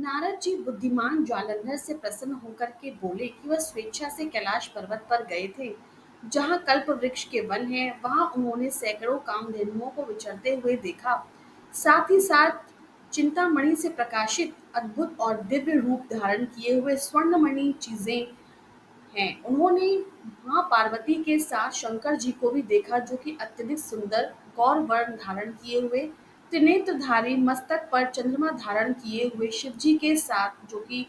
नारद जी बुद्धिमान जालंधर से प्रसन्न होकर के बोले कि वह स्वेच्छा से कैलाश पर्वत पर गए थे। जहाँ कल्प वृक्ष के वन है वहां उन्होंने सैकड़ों कामधेनुओं को विचरते हुए देखा। साथ ही साथ चिंतामणि से प्रकाशित अद्भुत और दिव्य रूप धारण किए हुए स्वर्णमणि चीजें हैं। उन्होंने माँ पार्वती के साथ शंकर जी को भी देखा जो कि अत्यधिक सुंदर गौर वर्ण धारण किए हुए त्रिनेत्रधारी मस्तक पर चंद्रमा धारण किए हुए शिव जी के साथ जो कि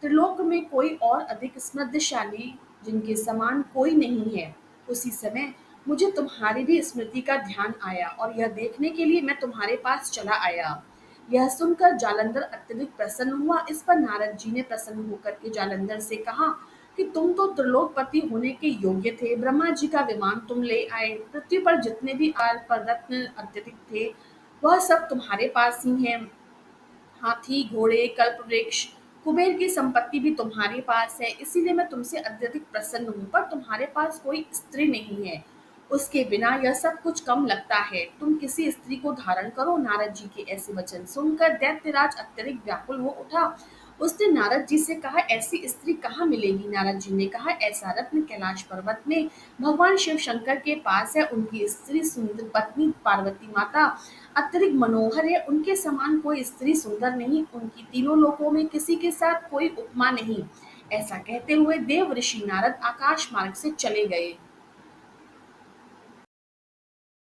त्रिलोक में कोई और अधिक समृद्धशाली जिनके समान कोई नहीं है। उसी समय मुझे तुम्हारी भी स्मृति का ध्यान आया और यह देखने के लिए मैं तुम्हारे पास चला आया। यह सुनकर जालंधर अत्यधिक प्रसन्न हुआ। इस पर नारद जी ने प्रसन्न होकर के जालंधर से कहा कि तुम तो त्रिलोकपति होने के योग्य थे। ब्रह्मा जी का विमान तुम ले आए। पृथ्वी पर जितने भी आल पर रत्न अत्यधिक थे वह सब तुम्हारे पास ही हैं। हाथी घोड़े कल्पवृक्ष कुबेर की संपत्ति भी तुम्हारे पास है। इसीलिए मैं तुमसे अत्यधिक प्रसन्न हूँ। पर तुम्हारे पास कोई स्त्री नहीं है। उसके बिना यह सब कुछ कम लगता है। तुम किसी स्त्री को धारण करो। नारद जी के ऐसे वचन सुनकर दैत्यराज अत्यधिक व्याकुल हो उठा। उसने नारद जी से कहा ऐसी स्त्री कहाँ मिलेगी। नारद जी ने कहा ऐसा रत्न कैलाश पर्वत में भगवान शिव शंकर के पास है। उनकी स्त्री सुंदर पत्नी पार्वती माता अत्यधिक मनोहर है। उनके समान कोई स्त्री सुंदर नहीं। उनकी तीनों लोकों में किसी के साथ कोई उपमा नहीं। ऐसा कहते हुए देव ऋषि नारद आकाश मार्ग से चले गए।